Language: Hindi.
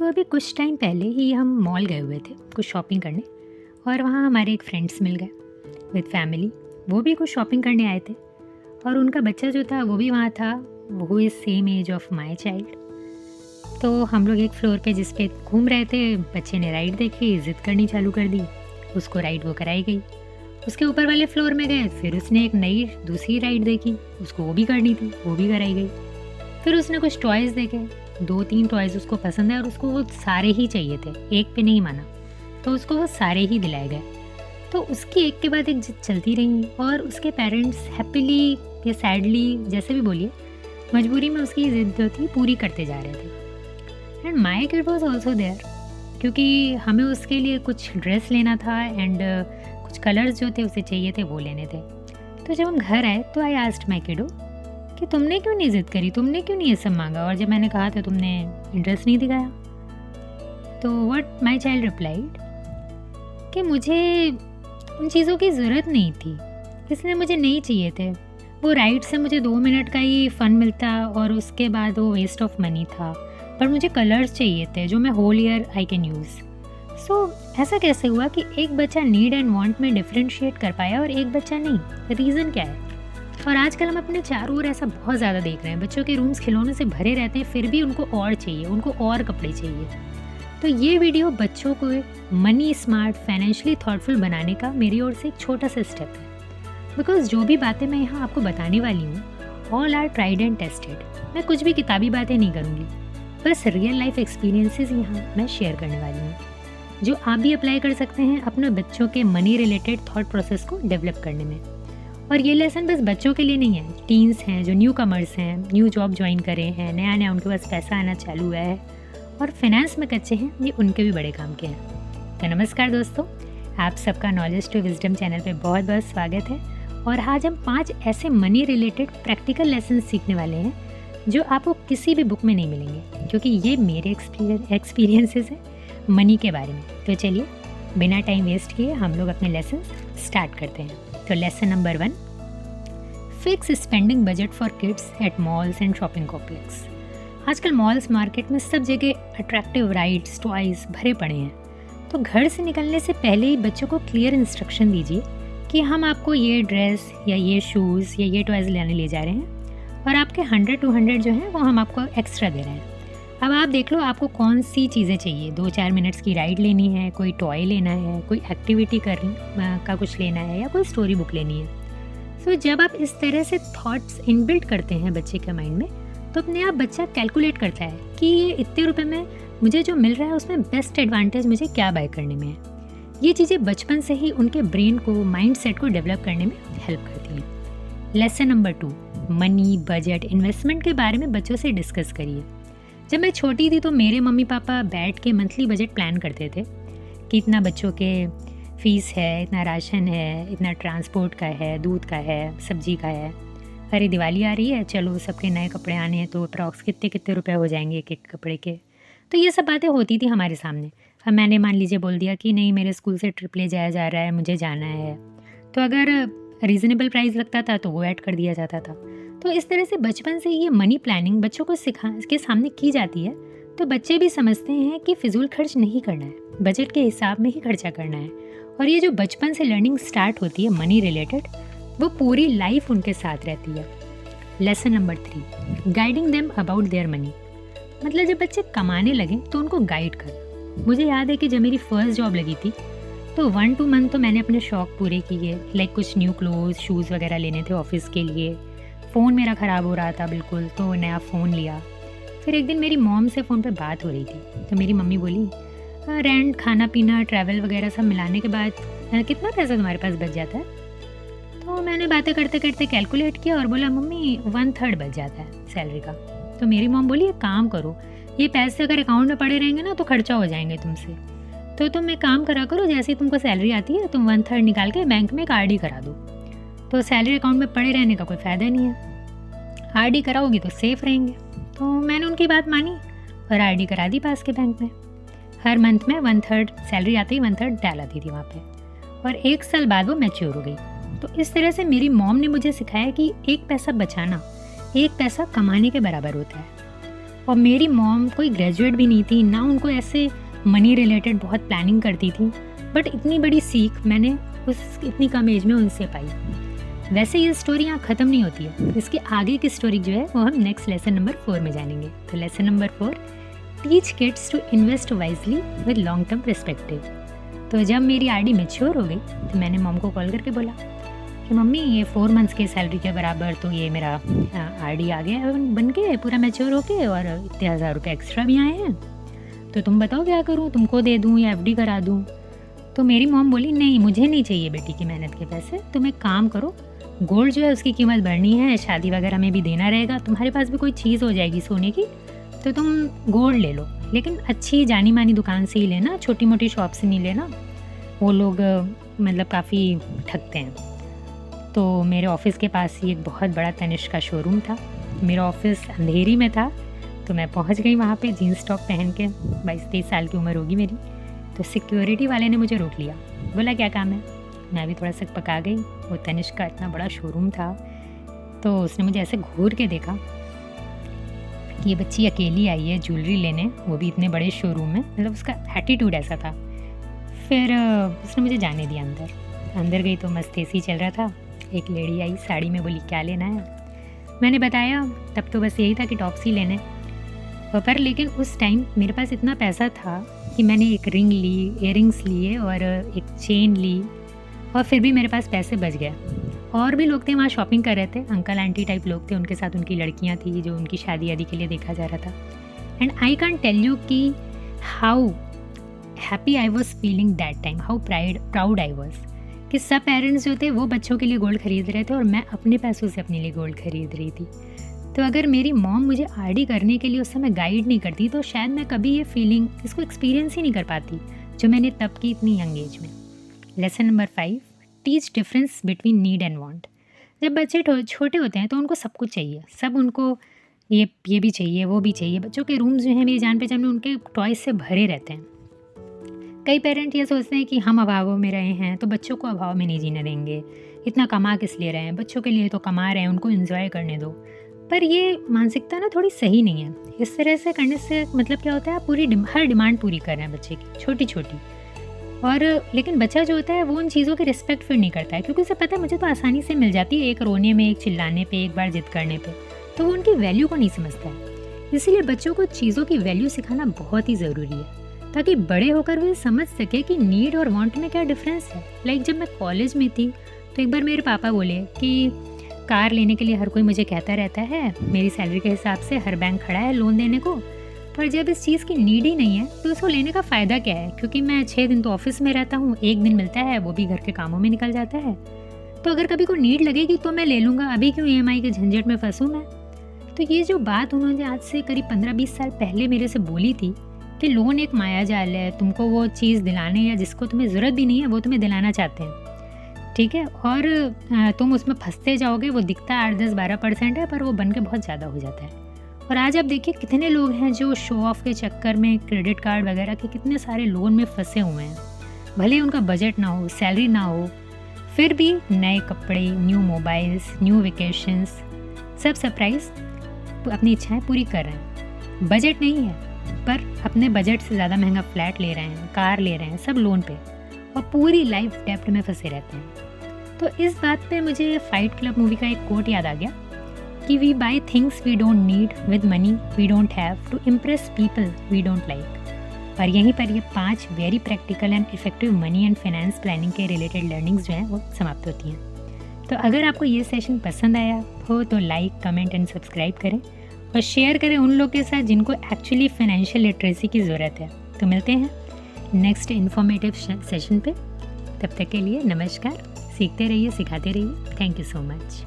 तो अभी कुछ टाइम पहले ही हम मॉल गए हुए थे कुछ शॉपिंग करने। और वहाँ हमारे एक फ्रेंड्स मिल गए विद फैमिली। वो भी कुछ शॉपिंग करने आए थे और उनका बच्चा जो था वो भी वहाँ था। वो is same age of my child. तो हम लोग एक फ्लोर पे जिस पे घूम रहे थे, बच्चे ने राइड देखी, ज़िद करनी चालू कर दी। उसको राइड वो कराई गई। उसके ऊपर वाले फ्लोर में गए, फिर उसने एक नई दूसरी राइड देखी, उसको वो भी करनी थी, वो भी कराई गई। फिर उसने कुछ टॉयज़ देखे, 2-3 टॉयज़ उसको पसंद है और उसको वो सारे ही चाहिए थे, एक पे नहीं माना, तो उसको वो सारे ही दिलाए गए। तो उसकी एक के बाद एक जिद चलती रही और उसके पेरेंट्स हैप्पीली या सैडली जैसे भी बोलिए, मजबूरी में उसकी ज़िद जो थी पूरी करते जा रहे थे। And my kid was also there, क्योंकि हमें उसके लिए कुछ ड्रेस लेना था एंड कुछ कलर्स जो थे उसे चाहिए थे वो लेने थे। तो जब हम घर आए तो आई आस्क्ड माई किडो कि तुमने क्यों नहीं ज़िद करी, तुमने क्यों नहीं ये सब मांगा, और जब मैंने कहा था तुमने इंटरेस्ट नहीं दिखाया। तो व्हाट माई चाइल्ड रिप्लाइड कि मुझे उन चीज़ों की ज़रूरत नहीं थी, इसलिए मुझे नहीं चाहिए थे। वो राइड से मुझे 2 मिनट का ही फ़न मिलता और उसके बाद वो वेस्ट ऑफ मनी था, पर मुझे कलर्स चाहिए थे जो मैं whole year I can use. So ऐसा कैसे हुआ कि एक बच्चा नीड एंड वांट में डिफरेंशिएट कर पाया और एक बच्चा नहीं? रीज़न क्या है? और आजकल हम अपने चारों ओर ऐसा बहुत ज़्यादा देख रहे हैं, बच्चों के रूम्स खिलौनों से भरे रहते हैं, फिर भी उनको और चाहिए, उनको और कपड़े चाहिए। तो ये वीडियो बच्चों को मनी स्मार्ट, फाइनेंशियली थॉटफुल बनाने का मेरी ओर से एक छोटा सा स्टेप है। बिकॉज जो भी बातें मैं यहाँ आपको बताने वाली हूँ, all are tried and tested. मैं कुछ भी किताबी बातें नहीं करूँगी, बस रियल लाइफ एक्सपीरियंसेस यहाँ मैं शेयर करने वाली हूँ, जो आप भी अप्लाई कर सकते हैं अपने बच्चों के मनी रिलेटेड थॉट प्रोसेस को डेवलप करने में। और ये लेसन बस बच्चों के लिए नहीं है, टीन्स हैं जो न्यू कमर्स हैं, न्यू जॉब ज्वाइन करे हैं, नया नया उनके पास पैसा आना चालू हुआ है और फाइनेंस में कच्चे हैं, ये उनके भी बड़े काम के हैं। तो नमस्कार दोस्तों, आप सबका नॉलेज टू विजडम चैनल पे बहुत बहुत स्वागत है। और आज हम 5 ऐसे मनी रिलेटेड प्रैक्टिकल लेसन सीखने वाले हैं जो आपको किसी भी बुक में नहीं मिलेंगे, क्योंकि ये मेरे एक्सपीरियंसेस हैं मनी के बारे में। तो चलिए बिना टाइम वेस्ट किए हम लोग अपने लेसन स्टार्ट करते हैं। तो lesson number 1, fix spending budget for kids at malls and shopping complex. आजकल मॉल्स मार्केट में सब जगह अट्रैक्टिव राइड्स, टॉयज़ भरे पड़े हैं। तो घर से निकलने से पहले ही बच्चों को क्लियर इंस्ट्रक्शन दीजिए कि हम आपको ये ड्रेस या ये शूज़ या ये टॉयज़ लेने ले जा रहे हैं और आपके 100-200 जो हैं वो हम आपको एक्स्ट्रा दे रहे हैं। अब आप देख लो आपको कौन सी चीज़ें चाहिए। 2-4 मिनट्स की राइड लेनी है, कोई टॉय लेना है, कोई एक्टिविटी का कुछ लेना है या कोई स्टोरी बुक लेनी है। सो जब आप इस तरह से थॉट्स इनबिल्ट करते हैं बच्चे के माइंड में, तो अपने आप बच्चा कैलकुलेट करता है कि ये इतने रुपए में मुझे जो मिल रहा है उसमें बेस्ट एडवांटेज मुझे क्या बाय करने में है। ये चीज़ें बचपन से ही उनके ब्रेन को, माइंड सेट को डेवलप करने में हेल्प करती हैं। Lesson number 2, money, budget, investment के बारे में बच्चों से डिस्कस करिए। जब मैं छोटी थी तो मेरे मम्मी पापा बैठ के मंथली बजट प्लान करते थे कि इतना बच्चों के फ़ीस है, इतना राशन है, इतना ट्रांसपोर्ट का है, दूध का है, सब्जी का है, अरे दिवाली आ रही है, चलो सबके नए कपड़े आने हैं तो अप्रॉक्स कितने कितने रुपए हो जाएंगे एक एक कपड़े के। तो ये सब बातें होती थी हमारे सामने। अब मैंने मान लीजिए बोल दिया कि नहीं, मेरे स्कूल से ट्रिप ले जाया जा रहा है, मुझे जाना है, तो अगर रीज़नेबल प्राइस लगता था तो वो ऐड कर दिया जाता था। तो इस तरह से बचपन से ये मनी प्लानिंग बच्चों को के सामने की जाती है, तो बच्चे भी समझते हैं कि फिजूल खर्च नहीं करना है, बजट के हिसाब में ही खर्चा करना है। और ये जो बचपन से लर्निंग स्टार्ट होती है मनी रिलेटेड, वो पूरी लाइफ उनके साथ रहती है। Lesson number 3, guiding them about their money. मतलब जब बच्चे कमाने लगे तो उनको गाइड करना। मुझे याद है कि जब मेरी फर्स्ट जॉब लगी थी तो 1-2 मंथ तो मैंने अपने शौक पूरे किए, लाइक कुछ न्यू क्लोथ, शूज़ वगैरह लेने थे ऑफिस के लिए। फ़ोन मेरा ख़राब हो रहा था बिल्कुल, तो नया फ़ोन लिया। फिर एक दिन मेरी मॉम से फ़ोन पे बात हो रही थी, तो मेरी मम्मी बोली, रेंट, खाना पीना, ट्रैवल वगैरह सब मिलाने के बाद कितना पैसा तुम्हारे पास बच जाता है? तो मैंने बातें करते करते कैलकुलेट किया और बोला, मम्मी 1/3 बच जाता है सैलरी का। तो मेरी मॉम बोली, एक काम करो, ये पैसे अगर अकाउंट में पड़े रहेंगे ना तो खर्चा हो जाएंगे तुमसे, तो तुम एक काम करा करो, जैसे तुमको सैलरी आती है तुम 1/3 निकाल के बैंक में एक RD करा दो। तो सैलरी अकाउंट में पड़े रहने का कोई फ़ायदा नहीं है, RD कराओगी तो सेफ़ रहेंगे। तो मैंने उनकी बात मानी और RD करा दी पास के बैंक में। हर मंथ में 1/3 सैलरी आती ही 1/3 डाल आती थी वहाँ पे, और 1 साल बाद वो मैच्योर हो गई। तो इस तरह से मेरी मॉम ने मुझे सिखाया कि एक पैसा बचाना एक पैसा कमाने के बराबर होता है। और मेरी मॉम कोई ग्रेजुएट भी नहीं थी, ना उनको ऐसे मनी रिलेटेड बहुत प्लानिंग करती थी, बट इतनी बड़ी सीख मैंने उस इतनी कम एज में उनसे पाई। वैसे ये स्टोरी यहाँ ख़त्म नहीं होती है, इसके आगे की स्टोरी जो है वो हम नेक्स्ट लेसन नंबर 4 में जानेंगे। तो lesson number 4, teach kids to invest wisely with long term perspective. तो जब मेरी आरडी मैच्योर हो गई तो मैंने मॉम को कॉल करके बोला कि मम्मी ये 4 मंथ्स के सैलरी के बराबर तो ये मेरा आरडी आ गया है बन के पूरा मैच्योर होके, और इतने 1000 रुपये एक्स्ट्रा भी आए हैं, तो तुम बताओ क्या करूँ, तुमको दे दूँ या एफडी करा दूँ। तो मेरी मॉम बोली नहीं, मुझे नहीं चाहिए बेटी की मेहनत के पैसे, तुम एक काम करो, गोल्ड जो है उसकी कीमत बढ़नी है, शादी वगैरह में भी देना रहेगा, तुम्हारे पास भी कोई चीज़ हो जाएगी सोने की तो तुम गोल्ड ले लो, लेकिन अच्छी जानी मानी दुकान से ही लेना, छोटी मोटी शॉप से नहीं लेना, वो लोग मतलब काफ़ी ठगते हैं। तो मेरे ऑफिस के पास ही एक बहुत बड़ा तनिष्क का शोरूम था। मेरा ऑफिस अंधेरी में था, तो मैं पहुंच गई वहाँ पे जीन्स टॉप पहन के, 22-23 साल की उम्र होगी मेरी। तो सिक्योरिटी वाले ने मुझे रोक लिया, बोला क्या काम है। मैं भी थोड़ा सा पका गई, वो तनिष्क का इतना बड़ा शोरूम था, तो उसने मुझे ऐसे घूर के देखा कि ये बच्ची अकेली आई है ज्वेलरी लेने, वो भी इतने बड़े शोरूम में, मतलब उसका एटीट्यूड ऐसा था। फिर उसने मुझे जाने दिया अंदर गई तो मस्त एसी चल रहा था। एक लेडी आई साड़ी में, बोली क्या लेना है। मैंने बताया, तब तो बस यही था कि टॉप्स ही लेने, पर लेकिन उस टाइम मेरे पास इतना पैसा था कि मैंने एक रिंग ली, इयररिंग्स लिए और एक चेन ली, और फिर भी मेरे पास पैसे बच गए। और भी लोग थे वहाँ शॉपिंग कर रहे थे, अंकल आंटी टाइप लोग थे, उनके साथ उनकी लड़कियाँ थी जो उनकी शादी आदि के लिए देखा जा रहा था। And I can tell you कि how happy I was feeling that time, how proud I was कि सब पेरेंट्स जो थे वो बच्चों के लिए गोल्ड खरीद रहे थे और मैं अपने पैसों से अपने लिए गोल्ड खरीद रही थी। तो अगर मेरी मॉम मुझे आरडी करने के लिए उस समय गाइड नहीं करती तो शायद मैं कभी ये फीलिंग, इसको एक्सपीरियंस ही नहीं कर पाती जो मैंने तब की इतनी यंग एज में। Lesson number 5, teach difference between need and want. जब बच्चे छोटे होते हैं तो उनको सब कुछ चाहिए, सब उनको ये भी चाहिए, वो भी चाहिए। बच्चों के रूम्स जो हैं मेरी जान पहचान में उनके टॉयज से भरे रहते हैं। कई पेरेंट ये सोचते हैं कि हम अभावों में रहे हैं तो बच्चों को अभाव में नहीं जीने देंगे, इतना कमा किस लिए रहे हैं, बच्चों के लिए तो कमा रहे हैं, उनको एंजॉय करने दो। पर ये मानसिकता ना थोड़ी सही नहीं है। इस तरह से करने से मतलब क्या होता है, आप हर डिमांड पूरी कर रहे हैं बच्चे की, छोटी छोटी। और लेकिन बच्चा जो होता है वो उन चीज़ों की रिस्पेक्ट फिर नहीं करता है, क्योंकि उसे पता है मुझे तो आसानी से मिल जाती है, एक रोने में, एक चिल्लाने पे, एक बार जिद करने पे, तो वो उनकी वैल्यू को नहीं समझता है। इसीलिए बच्चों को चीज़ों की वैल्यू सिखाना बहुत ही ज़रूरी है, ताकि बड़े होकर वे समझ सके कि नीड और वांट में क्या डिफरेंस है। लाइक जब मैं कॉलेज में थी तो एक बार मेरे पापा बोले कि कार लेने के लिए हर कोई मुझे कहता रहता है, मेरी सैलरी के हिसाब से हर बैंक खड़ा है लोन देने को, पर जब इस चीज़ की नीड ही नहीं है तो उसको लेने का फ़ायदा क्या है, क्योंकि मैं 6 दिन तो ऑफिस में रहता हूँ, 1 दिन मिलता है, वो भी घर के कामों में निकल जाता है। तो अगर कभी को नीड लगेगी तो मैं ले लूँगा, अभी क्यों EMI के झंझट में फंसूँ मैं। तो ये जो बात उन्होंने आज से करीब 15-20 साल पहले मेरे से बोली थी कि लोन एक माया जाल है, तुमको वो चीज़ दिलाने या जिसको तुम्हें ज़रूरत भी नहीं है वो तुम्हें दिलाना चाहते हैं, ठीक है, और तुम उसमें फंसते जाओगे। वो दिखता 8-10-12% है, पर वो बन के बहुत ज़्यादा हो जाता है। और आज आप देखिए कितने लोग हैं जो शो ऑफ के चक्कर में क्रेडिट कार्ड वगैरह के कितने सारे लोन में फंसे हुए हैं। भले उनका बजट ना हो, सैलरी ना हो, फिर भी नए कपड़े, न्यू मोबाइल्स, न्यू वेकेशंस, सब सरप्राइज अपनी इच्छाएं पूरी कर रहे हैं। बजट नहीं है, पर अपने बजट से ज़्यादा महंगा फ्लैट ले रहे हैं, कार ले रहे हैं, सब लोन पे, और पूरी लाइफ डेब्ट में फंसे रहते हैं। तो इस बात पे मुझे फाइट क्लब मूवी का एक कोट याद आ गया कि we buy things we don't need with money we don't have to impress people we don't like. और यहीं पर ये 5 very practical and effective money and finance planning के रिलेटेड लर्निंग्स जो हैं वो समाप्त होती हैं। तो अगर आपको ये सेशन पसंद आया हो तो लाइक, कमेंट एंड सब्सक्राइब करें और शेयर करें उन लोगों के साथ जिनको एक्चुअली फाइनेंशियल लिटरेसी की ज़रूरत है। तो मिलते हैं नेक्स्ट इन्फॉर्मेटिव सेशन पे। तब तक के लिए नमस्कार। सीखते रहिए, सिखाते रहिए। Thank you so much.